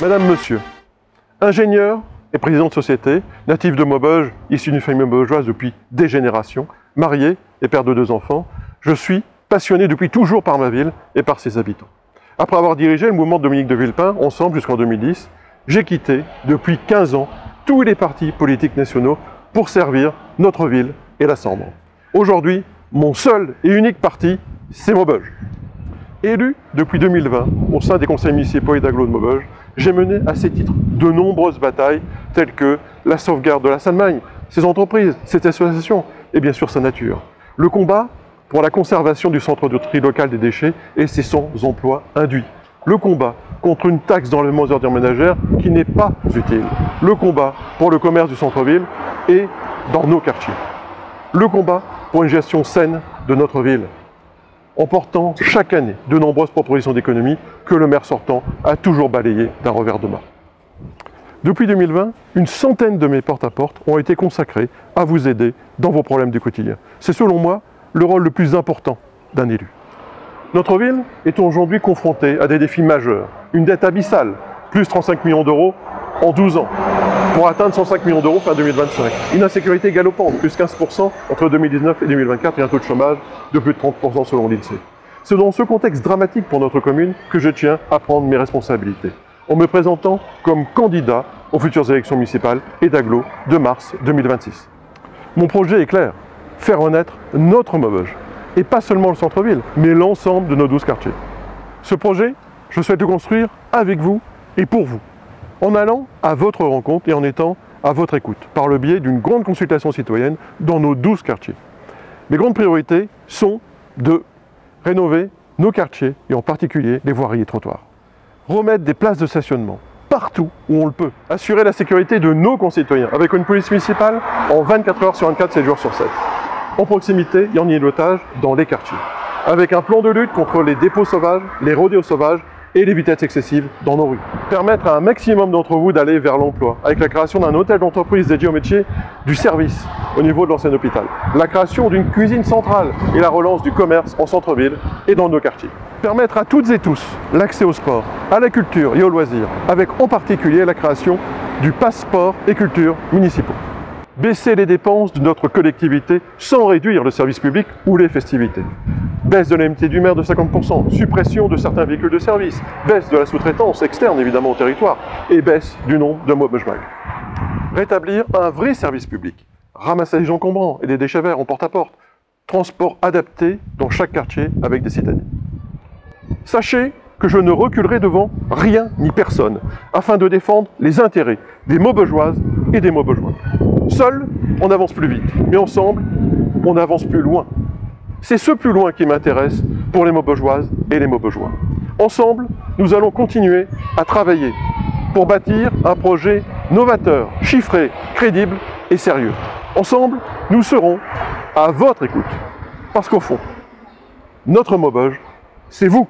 Madame, Monsieur, ingénieur et président de société, natif de Maubeuge, issu d'une famille maubeugeoise depuis des générations, marié et père de 2 enfants, je suis passionné depuis toujours par ma ville et par ses habitants. Après avoir dirigé le mouvement de Dominique de Villepin, ensemble jusqu'en 2010, j'ai quitté depuis 15 ans tous les partis politiques nationaux pour servir notre ville et la Sambre. Aujourd'hui, mon seul et unique parti, c'est Maubeuge. Élu depuis 2020 au sein des conseils municipaux et d'agglo de Maubeuge, j'ai mené à ces titres de nombreuses batailles telles que la sauvegarde de la Seine-Magne, ses entreprises, ses associations et bien sûr sa nature. Le combat pour la conservation du centre de tri local des déchets et ses 100 emplois induits. Le combat contre une taxe d'enlèvement des ordures ménagères qui n'est pas utile. Le combat pour le commerce du centre-ville et dans nos quartiers. Le combat pour une gestion saine de notre ville, en portant chaque année de nombreuses propositions d'économie que le maire sortant a toujours balayées d'un revers de main. Depuis 2020, une centaine de mes porte-à-porte ont été consacrés à vous aider dans vos problèmes du quotidien. C'est selon moi le rôle le plus important d'un élu. Notre ville est aujourd'hui confrontée à des défis majeurs. Une dette abyssale, plus 35 millions d'euros en 12 ans, pour atteindre 105 millions d'euros fin 2025. Une insécurité galopante, plus 15% entre 2019 et 2024 et un taux de chômage de plus de 30% selon l'INSEE. C'est dans ce contexte dramatique pour notre commune que je tiens à prendre mes responsabilités, en me présentant comme candidat aux futures élections municipales et d'agglo de mars 2026. Mon projet est clair, faire renaître notre Maubeuge, et pas seulement le centre-ville, mais l'ensemble de nos 12 quartiers. Ce projet, je souhaite le construire avec vous et pour vous, en allant à votre rencontre et en étant à votre écoute, par le biais d'une grande consultation citoyenne dans nos 12 quartiers. Mes grandes priorités sont de rénover nos quartiers, et en particulier les voiries et trottoirs. Remettre des places de stationnement partout où on le peut. Assurer la sécurité de nos concitoyens, avec une police municipale en 24 heures sur 24, 7 jours sur 7. En proximité et en îlotage dans les quartiers. Avec un plan de lutte contre les dépôts sauvages, les rodéos sauvages et les vitesses excessives dans nos rues. Permettre à un maximum d'entre vous d'aller vers l'emploi, avec la création d'un hôtel d'entreprise dédié au métier du service au niveau de l'ancien hôpital. La création d'une cuisine centrale et la relance du commerce en centre-ville et dans nos quartiers. Permettre à toutes et tous l'accès au sport, à la culture et aux loisirs, avec en particulier la création du passeport et culture municipaux. Baisser les dépenses de notre collectivité sans réduire le service public ou les festivités. Baisse de l'indemnité du maire de 50%, suppression de certains véhicules de service, baisse de la sous-traitance externe évidemment au territoire et baisse du nombre de Maubeuge Mag. Rétablir un vrai service public, ramassage encombrants et des déchets verts en porte-à-porte, transport adapté dans chaque quartier avec des citadins. Sachez que je ne reculerai devant rien ni personne afin de défendre les intérêts des Maubeugeoises et des Maubeugeois. Seul, on avance plus vite, mais ensemble, on avance plus loin. C'est ce plus loin qui m'intéresse pour les Maubeugeoises et les Maubeugeois. Ensemble, nous allons continuer à travailler pour bâtir un projet novateur, chiffré, crédible et sérieux. Ensemble, nous serons à votre écoute. Parce qu'au fond, notre Maubeuge, c'est vous.